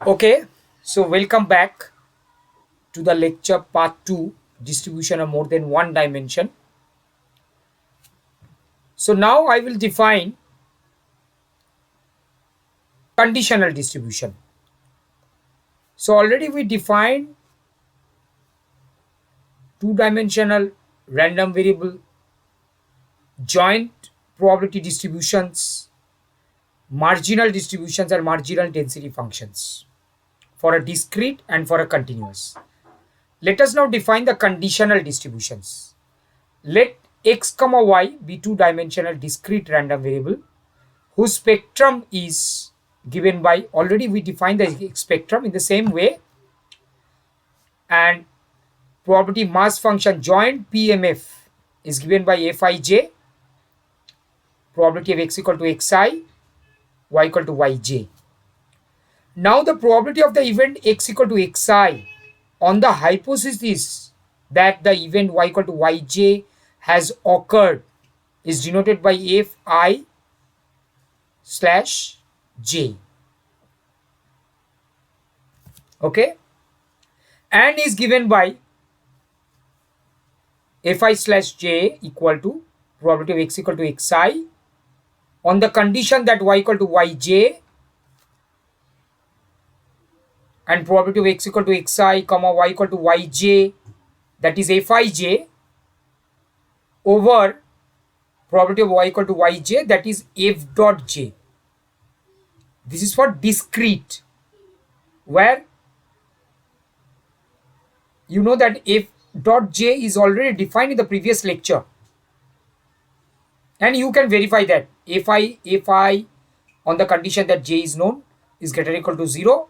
Okay, so welcome back to the lecture part 2, distribution of more than one dimension. So now I will define conditional distribution. So already we defined two-dimensional random variable joint probability distributions, marginal distributions and marginal density functions for a discrete and for a continuous. Let us now define the conditional distributions. Let x comma y be two-dimensional discrete random variable whose spectrum is given by, already we defined the spectrum in the same way, and probability mass function joint PMF is given by Fij, probability of x equal to xi, y equal to yj. Now the probability of the event x equal to xi on the hypothesis that the event y equal to yj has occurred is denoted by Fi slash j. Okay, and is given by Fi slash j equal to probability of x equal to xi on the condition that y equal to yj and probability of x equal to xi comma y equal to yj, that is Fij, over probability of y equal to yj, that is f dot j. This is for discrete, where you know that f dot j is already defined in the previous lecture, and you can verify that fi on the condition that j is known is greater or equal to 0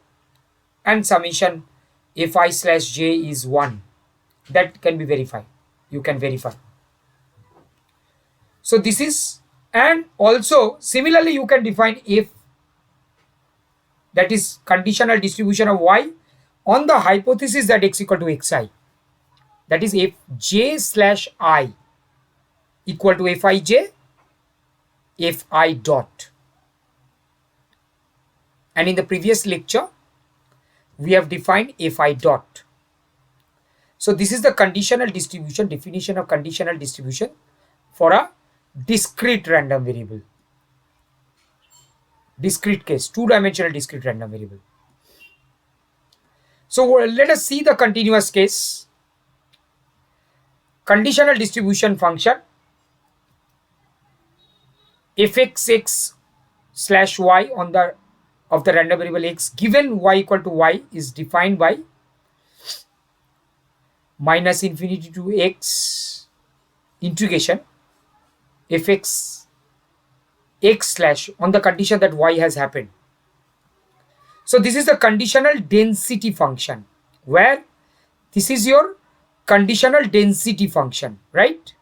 and summation Fi slash j is 1. That can be verified. You can verify. So this is, and also similarly you can define if, that is conditional distribution of y on the hypothesis that x equal to xi, that is if j slash I equal to Fij, Fi dot. And in the previous lecture we have defined Fi dot. So this is the conditional distribution, definition of conditional distribution for a discrete random variable. Discrete case, two-dimensional discrete random variable. So let us see the continuous case. Conditional distribution function fxx slash y on the of the random variable x given y equal to y is defined by minus infinity to x integration fx x slash on the condition that y has happened. So this is the conditional density function, where this is your conditional density function, right?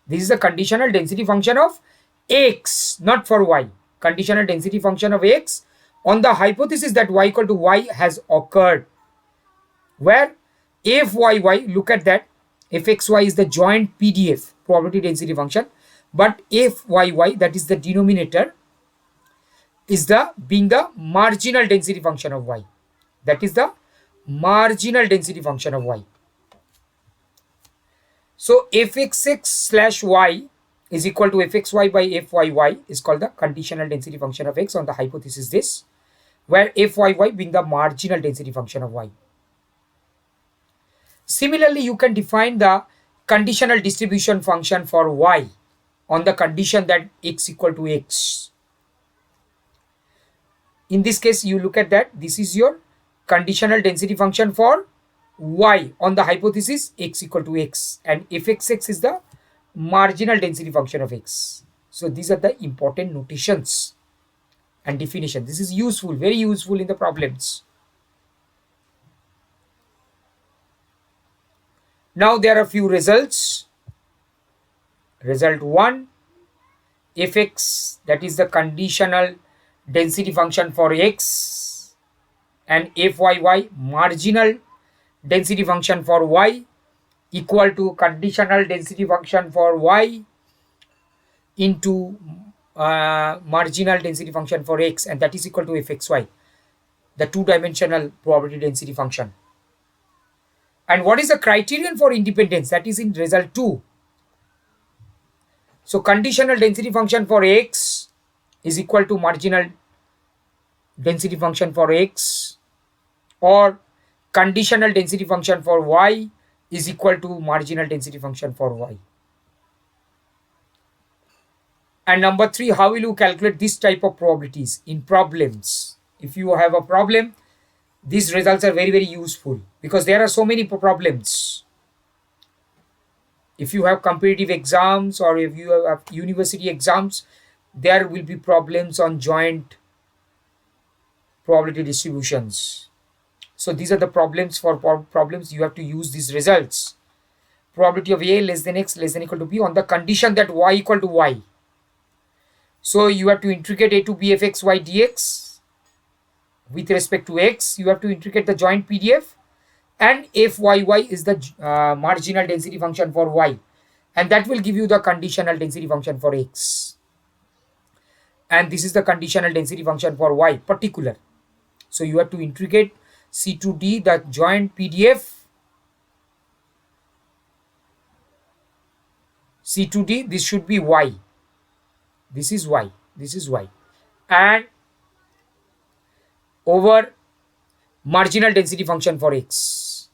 This is the conditional density function of x, not for y. Conditional density function of x on the hypothesis that y equal to y has occurred, where fyy, look at that, fxy is the joint PDF, probability density function, but fyy, that is the denominator, is the being the marginal density function of y. That is the marginal density function of y. So fxx slash y is equal to fxy by fyy is called the conditional density function of x on the hypothesis this, where fyy being the marginal density function of y. Similarly, you can define the conditional distribution function for y on the condition that x equal to x. In this case, you look at that, this is your conditional density function for y on the hypothesis x equal to x, and fxx is the marginal density function of x. So these are the important notations and definition. This is useful, very useful in the problems. Now there are a few results. Result 1, fx, that is the conditional density function for x, and fyy, marginal density function for y, equal to conditional density function for y into marginal density function for x, and that is equal to fxy, the two-dimensional probability density function. And what is the criterion for independence? That is in result 2. So conditional density function for x is equal to marginal density function for x, or conditional density function for y is equal to marginal density function for y. And number 3, how will you calculate this type of probabilities in problems? If you have a problem, these results are very, very useful because there are so many problems. If you have competitive exams or if you have university exams, there will be problems on joint probability distributions. So these are the problems. For problems you have to use these results. Probability of a less than x less than equal to b on the condition that y equal to y. So you have to integrate a to b f x y dx with respect to x. You have to integrate the joint PDF, and fyy is the marginal density function for y, and that will give you the conditional density function for x, and this is the conditional density function for y particular. So you have to integrate c to d, the joint PDF, c to d, this should be y, this is y, this is y, and over marginal density function for x.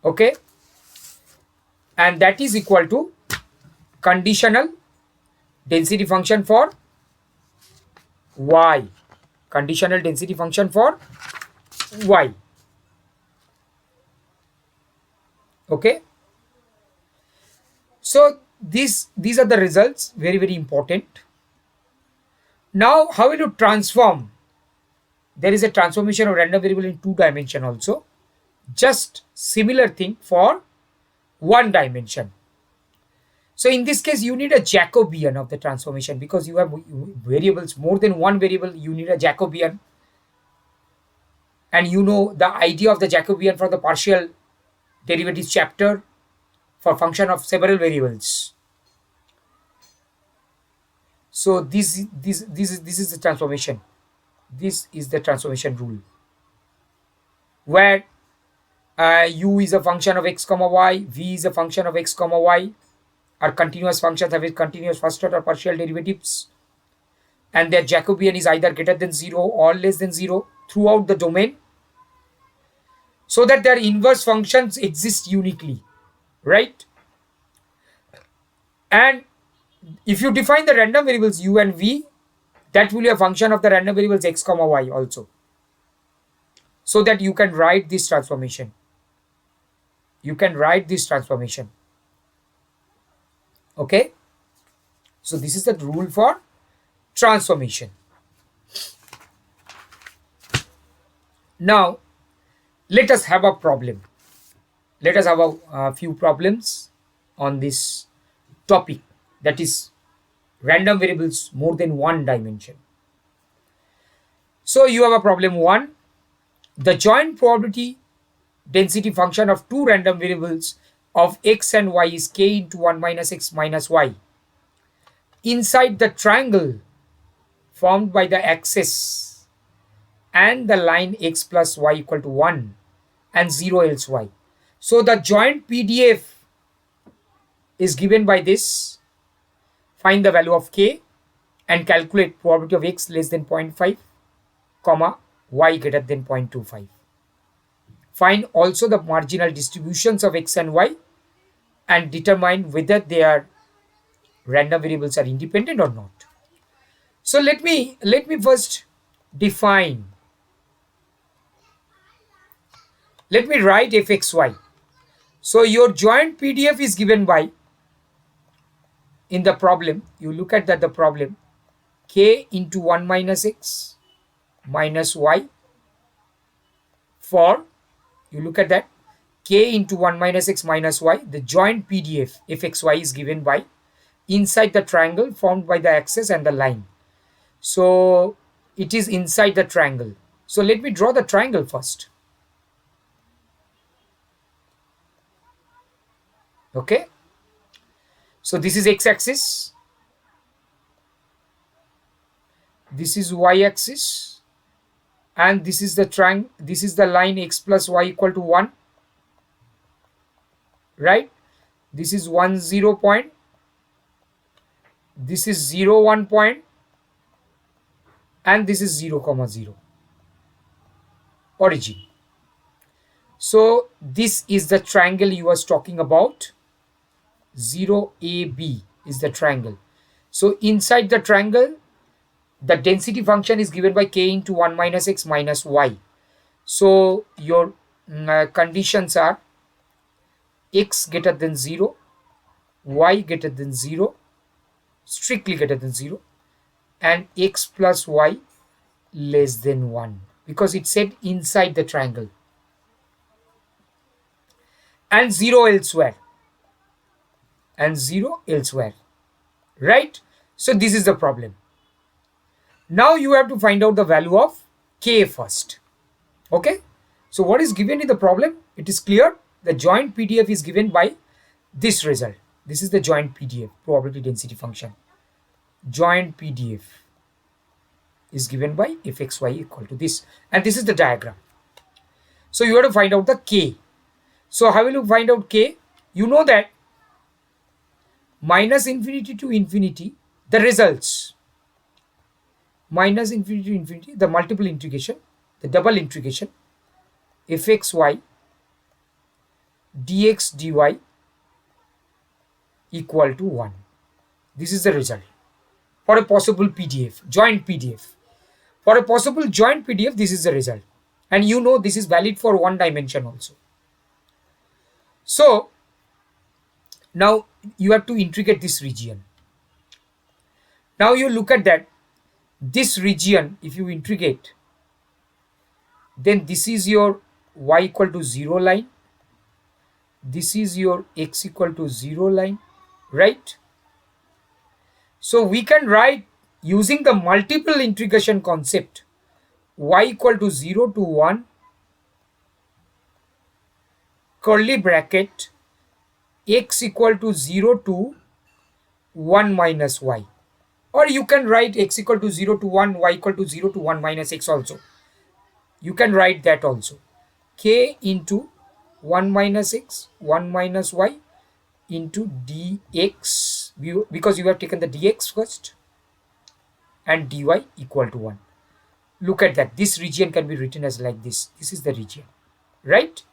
Okay, and that is equal to conditional density function for y, conditional density function for y. Okay, so these are the results, very, very important. Now how will you transform? There is a transformation of random variable in 2 dimension also, just similar thing for 1 dimension. So in this case you need a Jacobian of the transformation, because you have variables, more than one variable, you need a Jacobian. And you know the idea of the Jacobian for the partial derivatives chapter for function of several variables. So this is the transformation. This is the transformation rule, where u is a function of x comma y, v is a function of x comma y, are continuous functions having continuous first order partial derivatives, and their Jacobian is either greater than 0 or less than 0 throughout the domain, so that their inverse functions exist uniquely, right? And if you define the random variables u and v, that will be a function of the random variables x comma y also, so that you can write this transformation. You can write this transformation. Okay, so this is the rule for transformation. Now let us have a problem. Let us have a few problems on this topic, that is random variables more than 1 dimension. So you have a problem 1. The joint probability density function of 2 random variables of x and y is k into 1 minus x minus y inside the triangle formed by the axis and the line x plus y equal to 1 and 0 else y. So the joint PDF is given by this. Find the value of k and calculate probability of x less than 0.5 comma y greater than 0.25. Find also the marginal distributions of x and y and determine whether their random variables are independent or not. So let me first define. Let me write fxy. So your joint PDF is given by, in the problem, you look at that the problem, k into 1 minus x minus y, for, you look at that, k into 1 minus x minus y, the joint PDF fxy is given by inside the triangle formed by the axis and the line. So it is inside the triangle. So let me draw the triangle first. Okay, so this is x-axis, this is y axis, and this is the triangle, this is the line x plus y equal to 1, right? This is 1 0 point, this is 0 1 point, and this is 0 comma 0 origin. So this is the triangle you was talking about. 0AB is the triangle. So inside the triangle, the density function is given by k into 1 minus x minus y. So your conditions are x greater than 0, y greater than 0, strictly greater than 0, and x plus y less than 1, because it said inside the triangle, and 0 elsewhere, and 0 elsewhere, right? So this is the problem. Now you have to find out the value of k first. Okay, so what is given in the problem? It is clear. The joint PDF is given by this result. This is the joint PDF, probability density function. Joint PDF is given by fxy equal to this, and this is the diagram. So you have to find out the k. So how will you find out k? You know that minus infinity to infinity, the results, minus infinity to infinity, the multiple integration, the double integration, fxy dx dy equal to 1. This is the result for a possible PDF, joint PDF. For a possible joint PDF, this is the result. And you know this is valid for one dimension also. So now you have to integrate this region. Now you look at that. This region, if you integrate, then this is your y equal to 0 line. This is your x equal to 0 line, right? So we can write using the multiple integration concept, y equal to 0 to 1, curly bracket, x equal to 0 to 1 minus y. Or you can write x equal to 0 to 1, y equal to 0 to 1 minus x also. You can write that also. K into 1 minus x, 1 minus y into dx, because you have taken the dx first, and dy equal to 1. Look at that. This region can be written as like this. This is the region, right?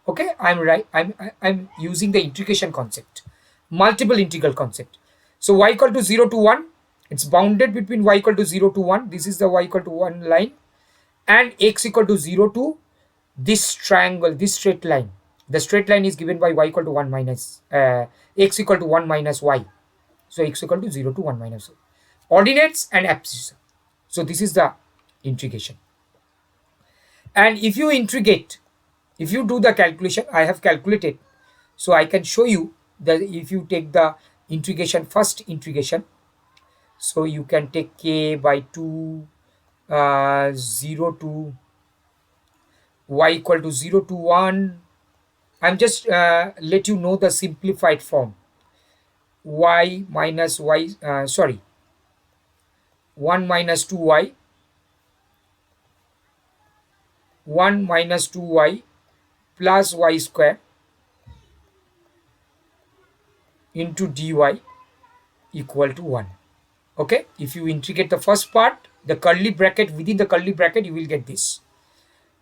Okay, I'm right. I'm using the integration concept, multiple integral concept. So y equal to 0 to 1, it's bounded between y equal to 0 to 1. This is the y equal to 1 line, and x equal to 0 to this triangle, this straight line. The straight line is given by y equal to 1 minus x equal to 1 minus y. So x equal to 0 to 1 minus y. Ordinates and abscissa. So this is the integration. And if you integrate, if you do the calculation, I have calculated, so I can show you that if you take the integration, first integration, so you can take k by 2, 0 to y equal to 0 to 1. I'm just let you know the simplified form. Y minus y, 1 minus 2y, 1 minus 2y plus y square into dy equal to 1. Okay, if you integrate the first part, the curly bracket, within the curly bracket you will get this.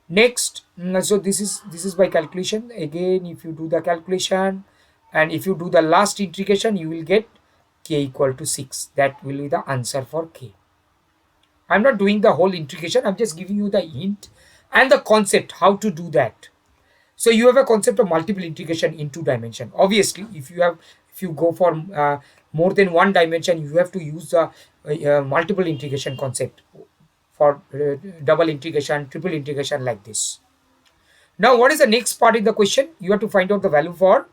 Next, so this is by calculation. Again, if you do the calculation and if you do the last integration, you will get k equal to 6. That will be the answer for k. I'm not doing the whole integration, I'm just giving you the hint and the concept how to do that. So you have a concept of multiple integration in 2 dimension. Obviously, if you go for more than 1 dimension, you have to use the multiple integration concept for double integration, triple integration, like this. Now what is the next part in the question? You have to find out the value for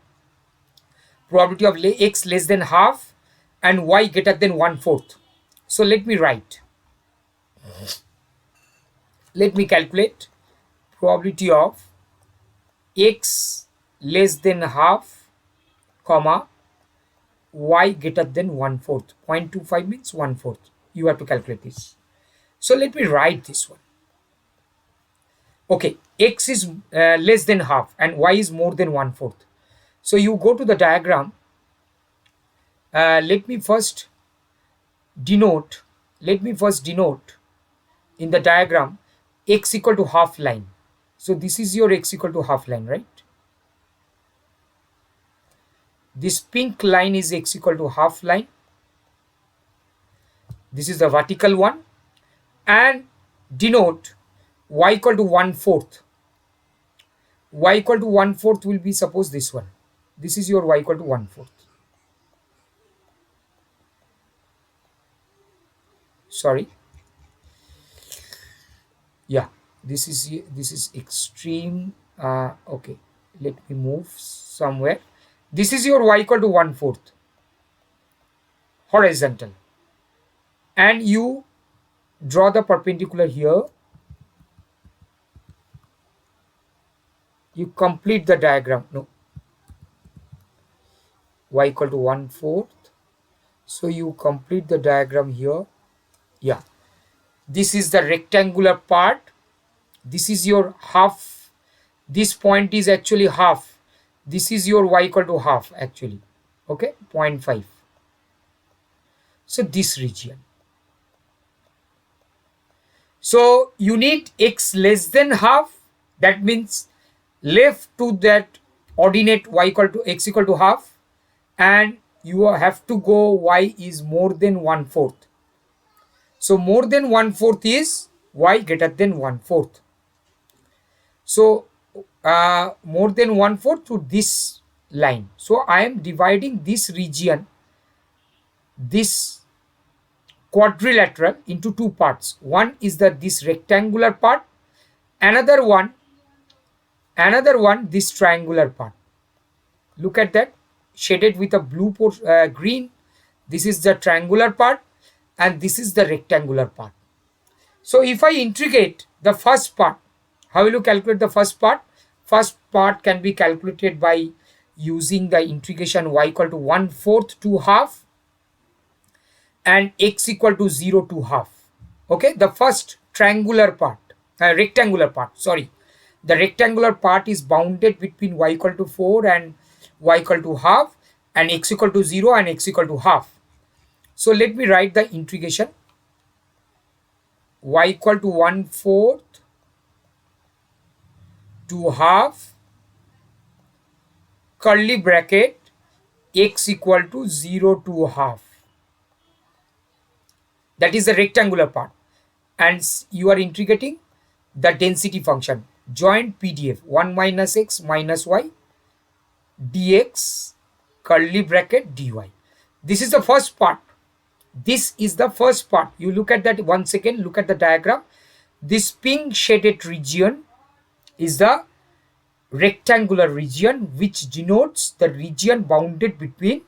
probability of x less than half and y greater than 1/4. So let me write. Let me calculate probability of x less than half, comma, y greater than 1/4. 0.25 means 1/4. You have to calculate this. So let me write this one. Okay, x is less than half and y is more than 1/4. So you go to the diagram. Let me first denote. Let me first denote in the diagram x equal to half line. So this is your x equal to half line, right? This pink line is x equal to half line. This is the vertical one. And denote y equal to 1/4. Y equal to 1/4 will be, suppose, this one. This is your y equal to 1/4. Sorry. Yeah, this is extreme. Okay, let me move somewhere. This is your y equal to 1/4 horizontal, and you draw the perpendicular here. You complete the diagram. No, y equal to 1/4. So you complete the diagram here. Yeah, this is the rectangular part. This is your half. This point is actually half. This is your y equal to half actually. Okay, 0.5. So this region. So you need x less than half. That means left to that ordinate y equal to x equal to half, and you have to go y is more than 1/4. So more than 1/4 is y greater than 1/4. So more than 1/4 to this line. So I am dividing this region, this quadrilateral, into two parts. One is this rectangular part, another one this triangular part. Look at that, shaded with a blue green. This is the triangular part and this is the rectangular part. So if I integrate the first part, how will you calculate the first part? First part can be calculated by using the integration y equal to 1/4 to half and x equal to 0 to half. Okay, the first rectangular part, sorry. The rectangular part is bounded between y equal to 4 and y equal to half, and x equal to 0 and x equal to half. So let me write the integration. Y equal to 1/4 to half, curly bracket, x equal to 0 to half. That is the rectangular part. And you are integrating the density function. Joint PDF 1 minus x minus y dx, curly bracket, dy. This is the first part. This is the first part. You look at that once again. Look at the diagram. This pink shaded region is the rectangular region, which denotes the region bounded between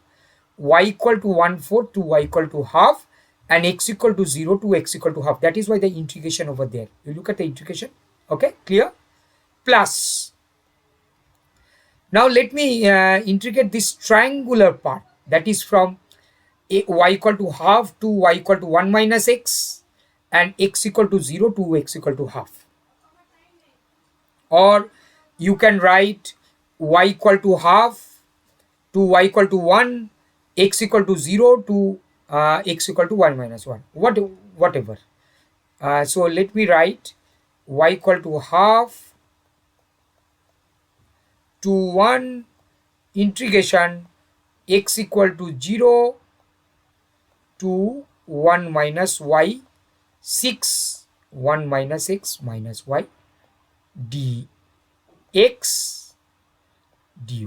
y equal to 1/4 to y equal to half and x equal to 0 to x equal to half. That is why the integration over there. You look at the integration. Okay, clear? Plus, now let me integrate this triangular part, that is from y equal to half to y equal to 1 minus x and x equal to 0 to x equal to half. Or you can write y equal to half to y equal to 1, x equal to 0 to x equal to 1 minus 1, whatever. So let me write y equal to half to 1 integration x equal to 0 to 1 minus y 6 1 minus x minus y dx dy.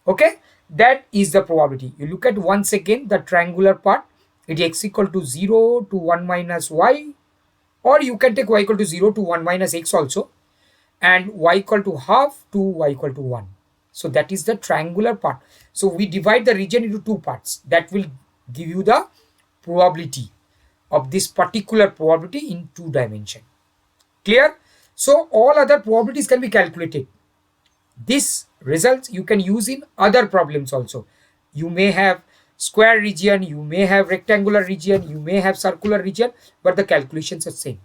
Okay, that is the probability. You look at once again the triangular part. It is x equal to 0 to 1 minus y, or you can take y equal to 0 to 1 minus x also, and y equal to half to y equal to 1. So that is the triangular part. So we divide the region into two parts. That will give you the probability of this particular probability in 2 dimension. Clear? So all other probabilities can be calculated. This results you can use in other problems also. You may have square region, you may have rectangular region, you may have circular region, but the calculations are same.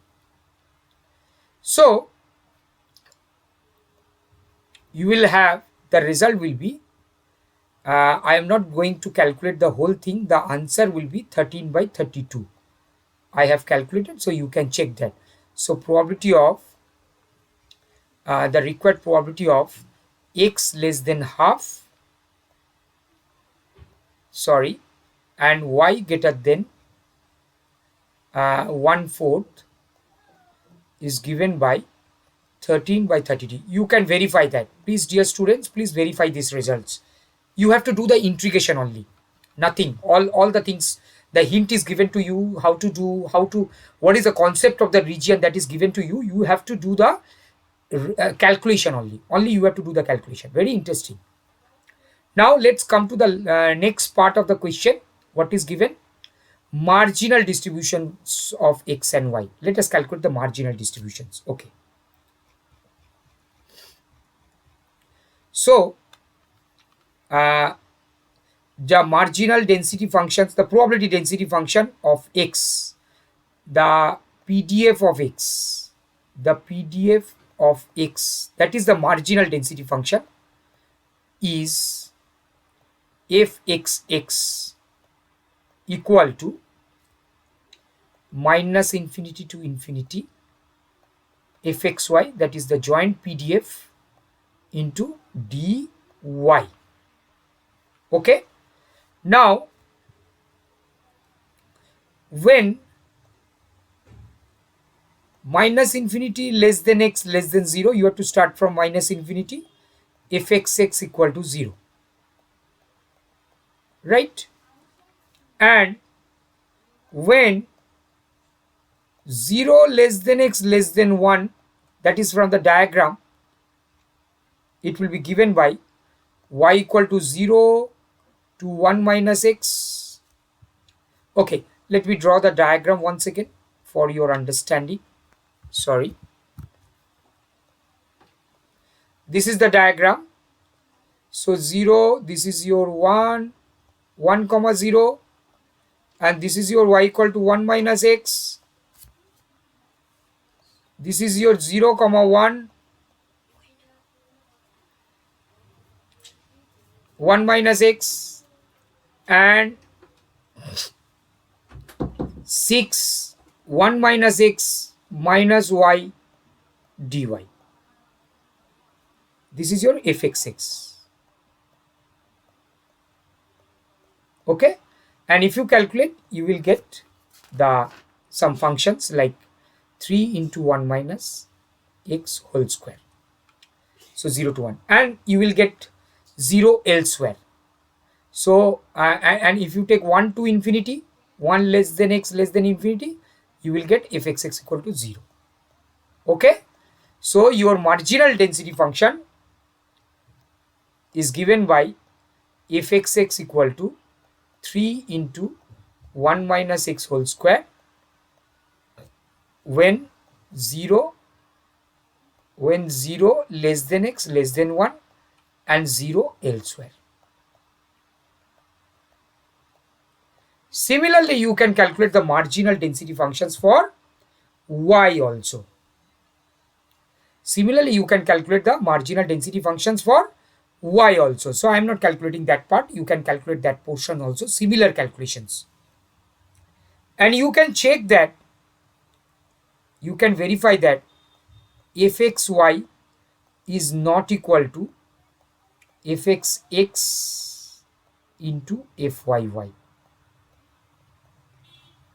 So you will have, the result will be, I am not going to calculate the whole thing. The answer will be 13 by 32. I have calculated, so you can check that. So probability of, the required probability of x less than half, sorry, and y greater than 1/4 is given by 13 by 32. You can verify that. Please, dear students, please verify these results. You have to do the integration only, nothing. All the things, the hint is given to you, how to do, what is the concept of the region that is given to you. You have to do the calculation only you have to do the calculation. Very interesting. Now let's come to the next part of the question. What is given? Marginal distributions of x and y. Let us calculate the marginal distributions. Okay, so the marginal density functions, the probability density function of x, the PDF of x, the PDF of x, that is the marginal density function, is fxx equal to minus infinity to infinity fxy, that is the joint PDF, into dy. Okay, now when minus infinity less than x less than 0, you have to start from minus infinity, fxx equal to 0, right? And when 0 less than x less than 1, that is from the diagram, it will be given by y equal to 0 to 1 minus x. Okay, let me draw the diagram once again for your understanding. Sorry, this is the diagram. So 0, this is your 1 comma 0, and this is your y equal to 1 minus x. This is your 0 comma 1 minus x, and 6 1 minus x minus y dy. This is your fxx. Okay, and if you calculate, you will get the some functions like 3 into 1 minus x whole square. So 0 to 1, and you will get 0 elsewhere. So and if you take 1 to infinity, 1 less than x less than infinity, you will get fxx equal to 0. Okay, so your marginal density function is given by fxx equal to 3 into 1 minus x whole square when 0 less than x less than 1 and 0 elsewhere. Similarly, you can calculate the marginal density functions for y also. Similarly, you can calculate the marginal density functions for y also. So I am not calculating that part. You can calculate that portion also, similar calculations. And you can check that, you can verify that fxy is not equal to fxx into fyy.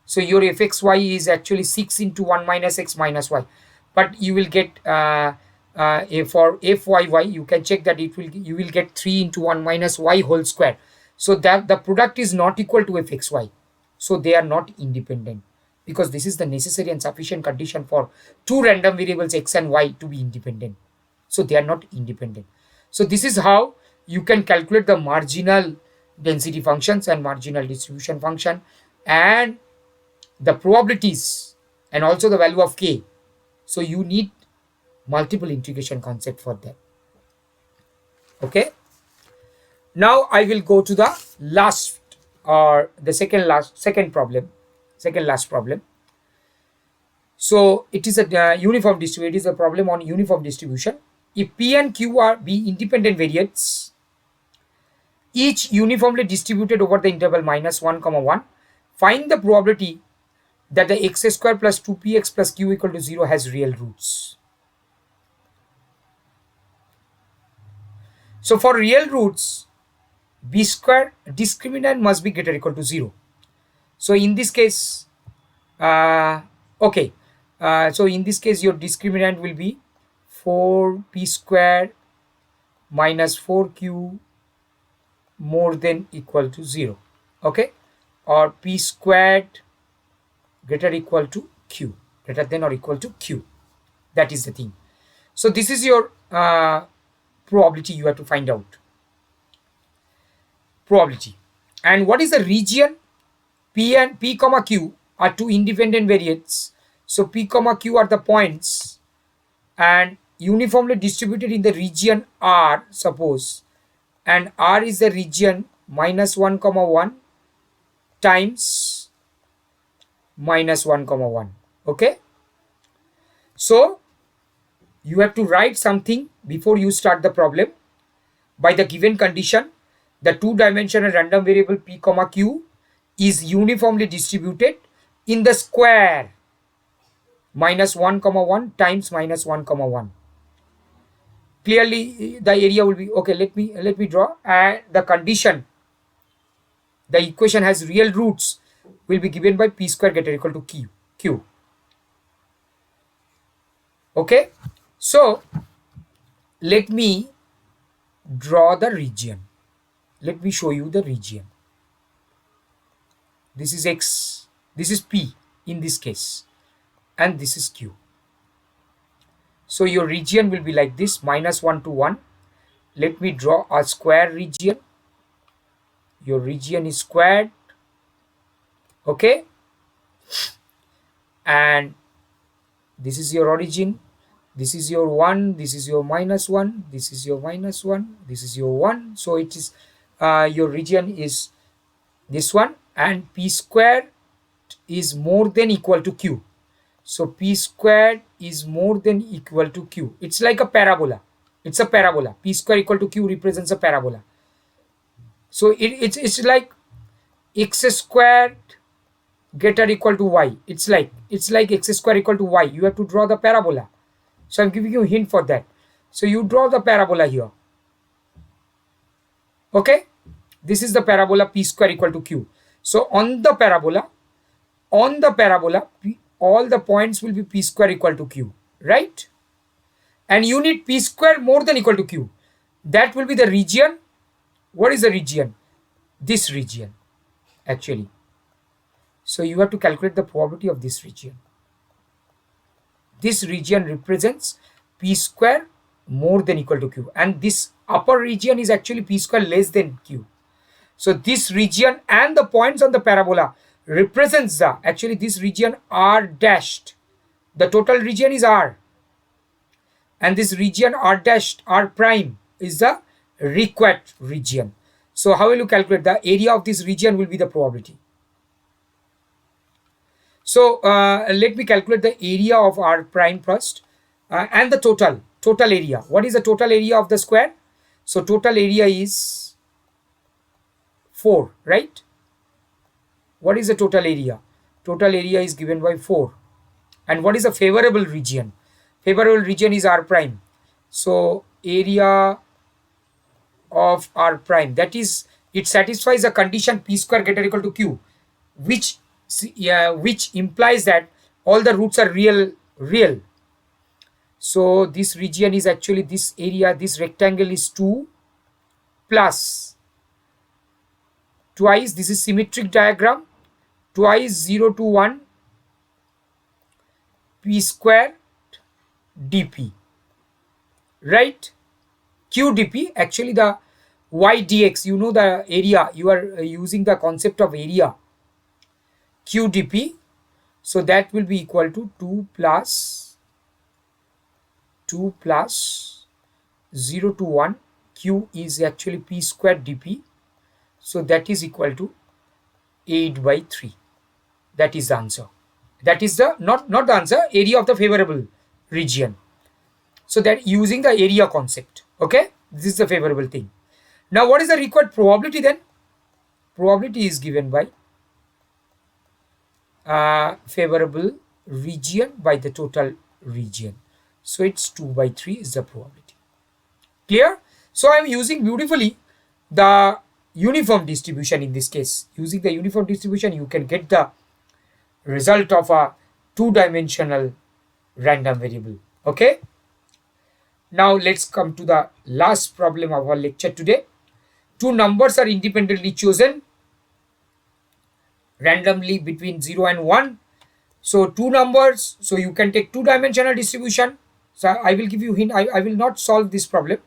So your fxy is actually 6 into 1 minus x minus y, but you will get for fyy, you can check that you will get 3 into 1 minus y whole square. So that the product is not equal to fxy. So they are not independent, because this is the necessary and sufficient condition for two random variables x and y to be independent. So they are not independent. So this is how you can calculate the marginal density functions and marginal distribution function, and the probabilities, and also the value of k. So you need multiple integration concept for that. Okay, now I will go to the last or the second last problem. So it is a uniform distribution. It is a problem on uniform distribution. If P and Q are be independent variates, each uniformly distributed over the interval -1, 1, find the probability that the x square plus 2px plus q equal to 0 has real roots. So for real roots, b square discriminant must be greater or equal to 0. So in this case, okay. So in this case, your discriminant will be 4p square minus 4q more than equal to 0. Okay, or p squared greater or equal to q, greater than or equal to q. That is the thing. So this is your probability you have to find out. Probability. And what is the region? P and P comma Q are two independent variates. So P comma Q are the points and uniformly distributed in the region R, suppose, and R is the region -1, 1 times -1, 1. Okay. So you have to write something before you start the problem. By the given condition, the two-dimensional random variable P comma Q is uniformly distributed in the square -1, 1 times -1, 1. Clearly the area will be okay. Let me draw, and the condition, the equation has real roots, will be given by p square greater or equal to q. Okay, so let me draw the region. Let me show you the region. This is x, this is p in this case, and this is q. So your region will be like this, -1 to 1. Let me draw a square region. Your region is squared. Okay, and this is your origin, this is your 1, this is your -1, this is your -1, this is your 1. So it is your region is this one, and p squared is more than equal to q. So p squared is more than equal to q. It's like a parabola. It's a parabola. P square equal to q represents a parabola. So it's like x squared greater equal to y. It's like x square equal to y. You have to draw the parabola. So I'm giving you a hint for that. So you draw the parabola here. Okay, this is the parabola p square equal to q. So on the parabola, all the points will be p square equal to q, right? And you need p square more than equal to q. That will be the region. What is the region? This region, actually. So you have to calculate the probability of this region. This region represents p square more than equal to q, and this upper region is actually p square less than q. So this region and the points on the parabola represents the, actually this region r dashed. The total region is r, and this region r dashed, r prime, is the required region. So how will you calculate? The area of this region will be the probability. So let me calculate the area of r prime first, and the total area. What is the total area of the square? So total area is 4, right? What is the total area? Total area is given by 4. And what is the favorable region? Favorable region is r prime. So area of r prime, that is, it satisfies the condition p square greater equal to q, which implies that all the roots are real. So this region is actually this area, this rectangle is 2 plus twice, this is symmetric diagram, twice 0 to 1 p square dp, right? Q dp, actually the y dx, you know the area, you are using the concept of area, q dp. So that will be equal to 2 plus 0 to 1, q is actually p square dp. So that is equal to 8 by 3. That is the answer. That is the not the answer, area of the favorable region. So that using the area concept. Okay, this is the favorable thing. Now what is the required probability then? Probability is given by favorable region by the total region. So it's 2 by 3 is the probability. Clear? So I am using beautifully the uniform distribution in this case. Using the uniform distribution, you can get the result of a two-dimensional random variable. Okay? Now let's come to the last problem of our lecture today. Two numbers are independently chosen randomly between 0 and 1. So two numbers, so you can take two-dimensional distribution. So I will give you hint. I will not solve this problem.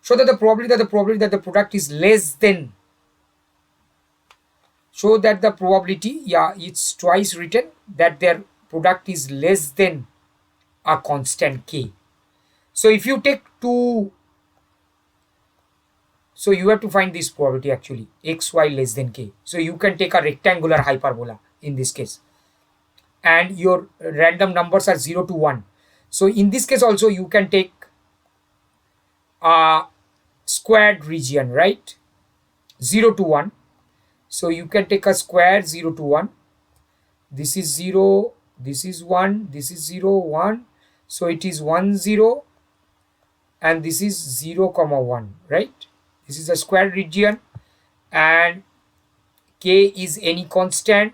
Show that the probability that the product is less than. Show that the probability, yeah, it's twice written, that their product is less than a constant k. So if you take two, so you have to find this probability actually, xy less than k. So you can take a rectangular hyperbola in this case. And your random numbers are 0 to 1. So in this case also you can take a squared region, right? 0 to 1. So you can take a square 0 to 1. This is 0, this is 1, this is 0, 1. So it is 1, 0, and this is 0, comma 1, right? This is a square region, and k is any constant.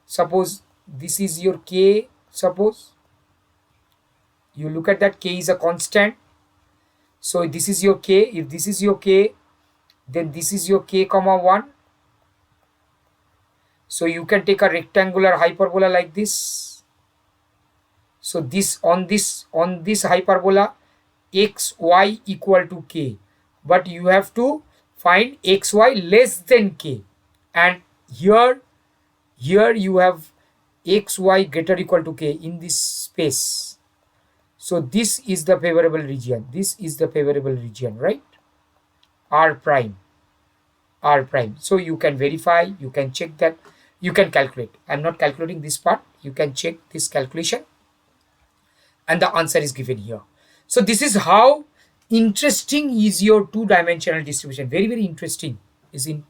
Suppose this is your k, suppose you look at that, k is a constant. So this is your k. If this is your k, then this is your k comma 1. So you can take a rectangular hyperbola like this. So this on this hyperbola, xy equal to k, but you have to find xy less than k, and here you have xy greater equal to k in this space. So this is the favorable region. This is the favorable region, right? R prime. So you can verify, you can check that, you can calculate. I'm not calculating this part. You can check this calculation, and the answer is given here. So this is how interesting is your two-dimensional distribution. Very, very interesting. Is in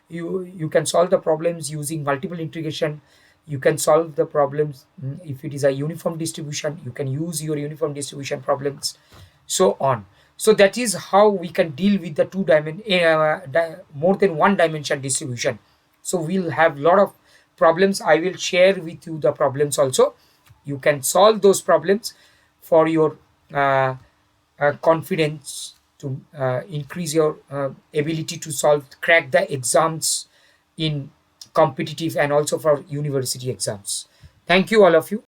you can solve the problems using multiple integration. You can solve the problems if it is a uniform distribution. You can use your uniform distribution problems, so on. So that is how we can deal with the more than one dimension distribution. So we'll have lot of problems. I will share with you the problems also. You can solve those problems for your confidence, to increase your ability to crack the exams in competitive and also for university exams. Thank you all of you.